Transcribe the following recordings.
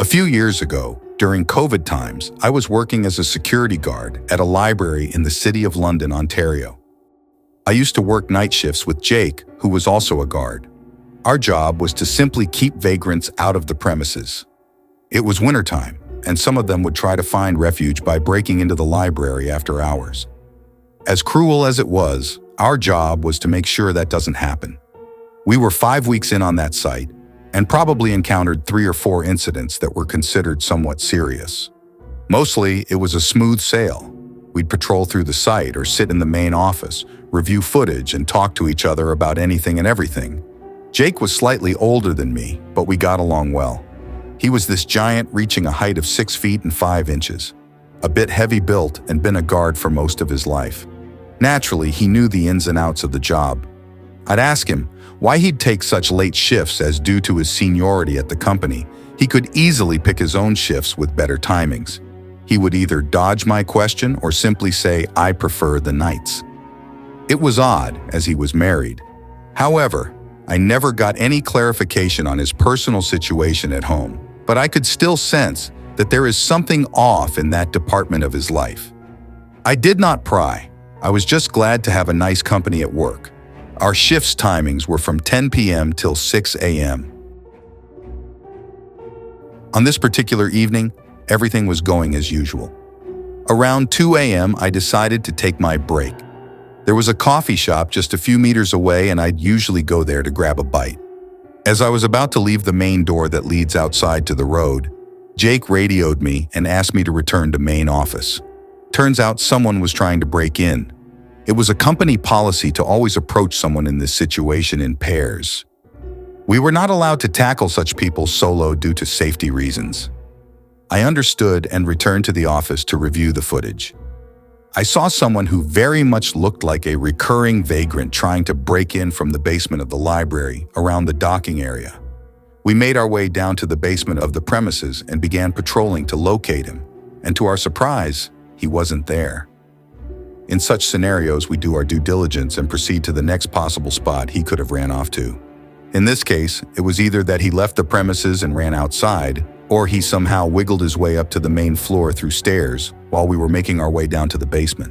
A few years ago, during COVID times, I was working as a security guard at a library in the city of London, Ontario. I used to work night shifts with Jake, who was also a guard. Our job was to simply keep vagrants out of the premises. It was wintertime, and some of them would try to find refuge by breaking into the library after hours. As cruel as it was, our job was to make sure that doesn't happen. We were 5 weeks in on that site, and probably encountered 3 or 4 incidents that were considered somewhat serious. Mostly, it was a smooth sail. We'd patrol through the site or sit in the main office, review footage, and talk to each other about anything and everything. Jake was slightly older than me, but we got along well. He was this giant reaching a height of 6 feet and 5 inches, a bit heavy built and been a guard for most of his life. Naturally, he knew the ins and outs of the job. I'd ask him why he'd take such late shifts, as due to his seniority at the company, he could easily pick his own shifts with better timings. He would either dodge my question or simply say, "I prefer the nights." It was odd, as he was married. However, I never got any clarification on his personal situation at home, but I could still sense that there is something off in that department of his life. I did not pry. I was just glad to have a nice company at work. Our shifts timings were from 10 p.m. till 6 a.m. On this particular evening, everything was going as usual. Around 2 a.m., I decided to take my break. There was a coffee shop just a few meters away, and I'd usually go there to grab a bite. As I was about to leave the main door that leads outside to the road, Jake radioed me and asked me to return to main office. Turns out someone was trying to break in. It was a company policy to always approach someone in this situation in pairs. We were not allowed to tackle such people solo due to safety reasons. I understood and returned to the office to review the footage. I saw someone who very much looked like a recurring vagrant trying to break in from the basement of the library around the docking area. We made our way down to the basement of the premises and began patrolling to locate him, and to our surprise, he wasn't there. In such scenarios, we do our due diligence and proceed to the next possible spot he could have ran off to. In this case, it was either that he left the premises and ran outside, or he somehow wiggled his way up to the main floor through stairs while we were making our way down to the basement.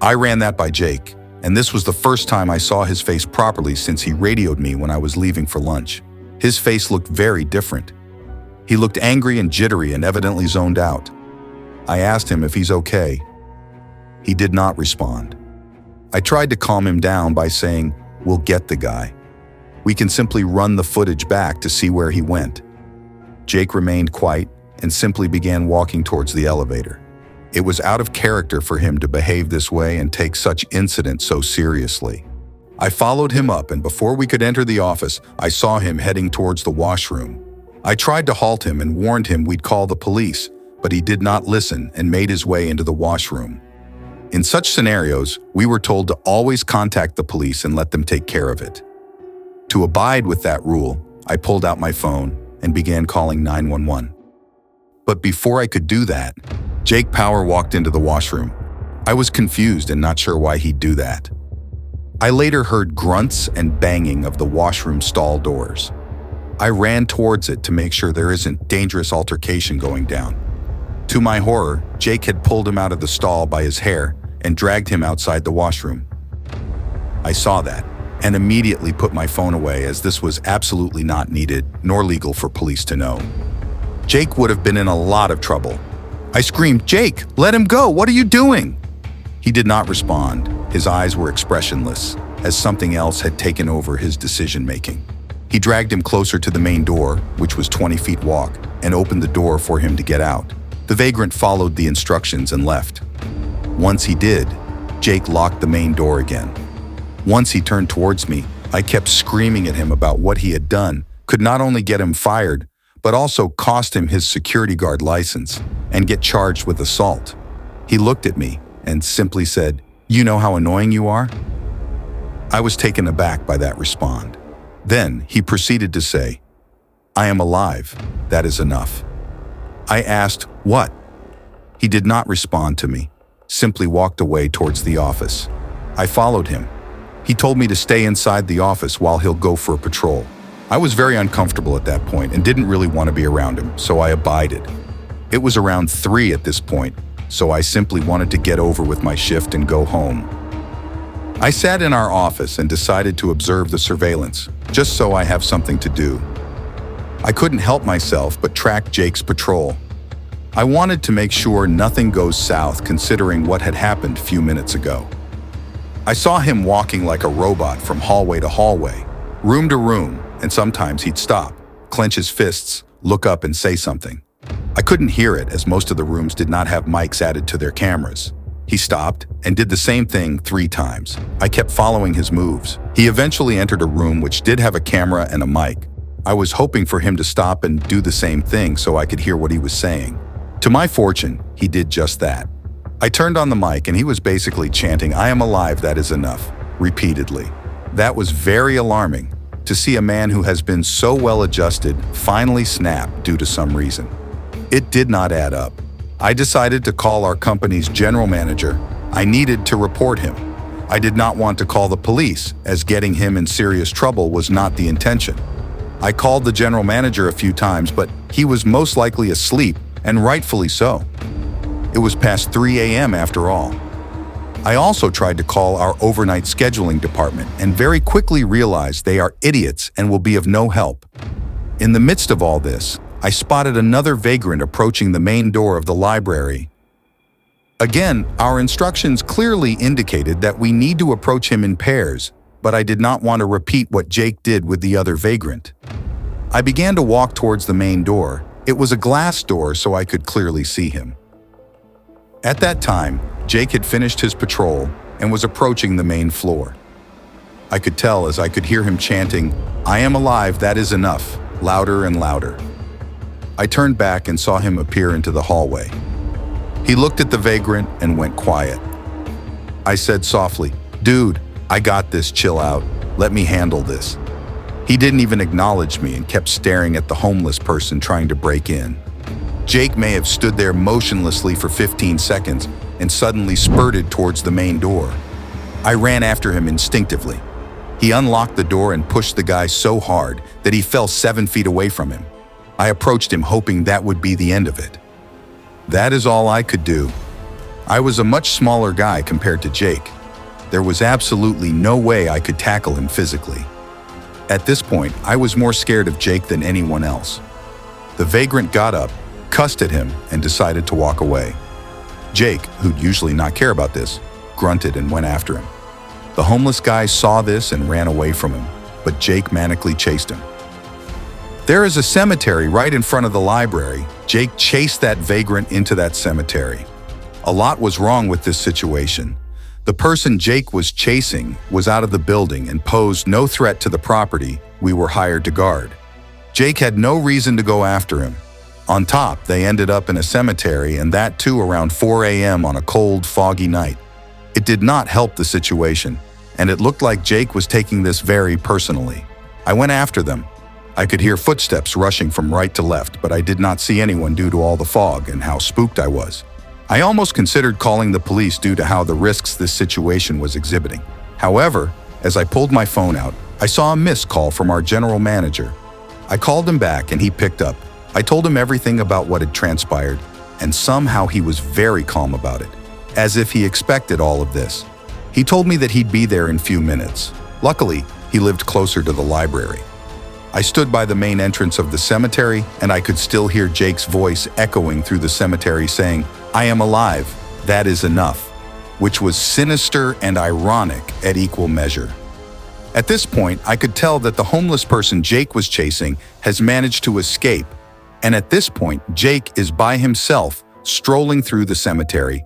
I ran that by Jake, and this was the first time I saw his face properly since he radioed me when I was leaving for lunch. His face looked very different. He looked angry and jittery and evidently zoned out. I asked him if he's okay. He did not respond. I tried to calm him down by saying, "We'll get the guy. We can simply run the footage back to see where he went." Jake remained quiet and simply began walking towards the elevator. It was out of character for him to behave this way and take such incidents so seriously. I followed him up, and before we could enter the office, I saw him heading towards the washroom. I tried to halt him and warned him we'd call the police, but he did not listen and made his way into the washroom. In such scenarios, we were told to always contact the police and let them take care of it. To abide with that rule, I pulled out my phone and began calling 911. But before I could do that, Jake Power walked into the washroom. I was confused and not sure why he'd do that. I later heard grunts and banging of the washroom stall doors. I ran towards it to make sure there isn't dangerous altercation going down. To my horror, Jake had pulled him out of the stall by his hair and dragged him outside the washroom. I saw that and immediately put my phone away, as this was absolutely not needed nor legal for police to know. Jake would have been in a lot of trouble. I screamed, "Jake, let him go! What are you doing?" He did not respond. His eyes were expressionless, as something else had taken over his decision-making. He dragged him closer to the main door, which was 20 feet walk, and opened the door for him to get out. The vagrant followed the instructions and left. Once he did, Jake locked the main door again. Once he turned towards me, I kept screaming at him about what he had done could not only get him fired, but also cost him his security guard license and get charged with assault. He looked at me and simply said, "You know how annoying you are?" I was taken aback by that response. Then he proceeded to say, "I am alive. That is enough." I asked, "What?" He did not respond to me, simply walked away towards the office. I followed him. He told me to stay inside the office while he'll go for a patrol. I was very uncomfortable at that point and didn't really want to be around him, so I abided. It was around 3 at this point, so I simply wanted to get over with my shift and go home. I sat in our office and decided to observe the surveillance, just so I have something to do. I couldn't help myself but track Jake's patrol. I wanted to make sure nothing goes south considering what had happened a few minutes ago. I saw him walking like a robot from hallway to hallway, room to room, and sometimes he'd stop, clench his fists, look up and say something. I couldn't hear it as most of the rooms did not have mics added to their cameras. He stopped and did the same thing 3 times. I kept following his moves. He eventually entered a room which did have a camera and a mic. I was hoping for him to stop and do the same thing so I could hear what he was saying. To my fortune, he did just that. I turned on the mic and he was basically chanting, "I am alive, that is enough," repeatedly. That was very alarming, to see a man who has been so well adjusted finally snap due to some reason. It did not add up. I decided to call our company's general manager. I needed to report him. I did not want to call the police, as getting him in serious trouble was not the intention. I called the general manager a few times, but he was most likely asleep, and rightfully so. It was past 3 a.m. after all. I also tried to call our overnight scheduling department and very quickly realized they are idiots and will be of no help. In the midst of all this, I spotted another vagrant approaching the main door of the library. Again, our instructions clearly indicated that we need to approach him in pairs, but I did not want to repeat what Jake did with the other vagrant. I began to walk towards the main door. It was a glass door, so I could clearly see him. At that time, Jake had finished his patrol and was approaching the main floor. I could tell as I could hear him chanting, "I am alive, that is enough," louder and louder. I turned back and saw him appear into the hallway. He looked at the vagrant and went quiet. I said softly, "Dude, I got this, chill out. Let me handle this." He didn't even acknowledge me and kept staring at the homeless person trying to break in. Jake may have stood there motionlessly for 15 seconds and suddenly spurted towards the main door. I ran after him instinctively. He unlocked the door and pushed the guy so hard that he fell 7 feet away from him. I approached him hoping that would be the end of it. That is all I could do. I was a much smaller guy compared to Jake. There was absolutely no way I could tackle him physically. At this point, I was more scared of Jake than anyone else. The vagrant got up, cussed at him, and decided to walk away. Jake, who'd usually not care about this, grunted and went after him. The homeless guy saw this and ran away from him, but Jake manically chased him. There is a cemetery right in front of the library. Jake chased that vagrant into that cemetery. A lot was wrong with this situation. The person Jake was chasing was out of the building and posed no threat to the property we were hired to guard. Jake had no reason to go after him. On top, they ended up in a cemetery, and that too around 4 a.m. on a cold, foggy night. It did not help the situation, and it looked like Jake was taking this very personally. I went after them. I could hear footsteps rushing from right to left, but I did not see anyone due to all the fog and how spooked I was. I almost considered calling the police due to how the risks this situation was exhibiting. However, as I pulled my phone out, I saw a missed call from our general manager. I called him back and he picked up. I told him everything about what had transpired, and somehow he was very calm about it, as if he expected all of this. He told me that he'd be there in a few minutes. Luckily, he lived closer to the library. I stood by the main entrance of the cemetery, and I could still hear Jake's voice echoing through the cemetery saying, "I am alive, that is enough," which was sinister and ironic at equal measure. At this point, I could tell that the homeless person Jake was chasing has managed to escape, and at this point, Jake is by himself, strolling through the cemetery.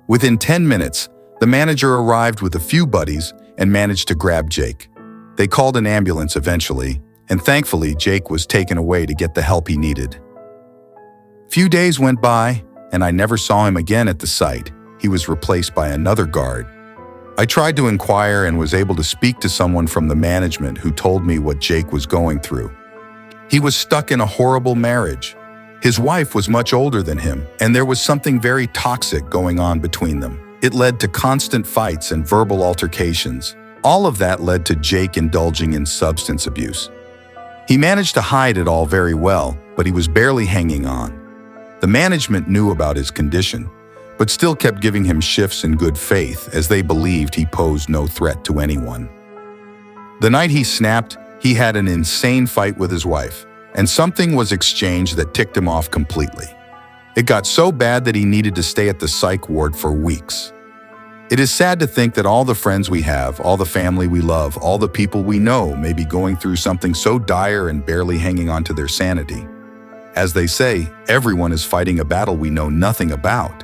Within 10 minutes, the manager arrived with a few buddies and managed to grab Jake. They called an ambulance eventually, and thankfully, Jake was taken away to get the help he needed. Few days went by, and I never saw him again at the site. He was replaced by another guard. I tried to inquire and was able to speak to someone from the management who told me what Jake was going through. He was stuck in a horrible marriage. His wife was much older than him, and there was something very toxic going on between them. It led to constant fights and verbal altercations. All of that led to Jake indulging in substance abuse. He managed to hide it all very well, but he was barely hanging on. The management knew about his condition, but still kept giving him shifts in good faith as they believed he posed no threat to anyone. The night he snapped, he had an insane fight with his wife, and something was exchanged that ticked him off completely. It got so bad that he needed to stay at the psych ward for weeks. It is sad to think that all the friends we have, all the family we love, all the people we know may be going through something so dire and barely hanging on to their sanity. As they say, everyone is fighting a battle we know nothing about.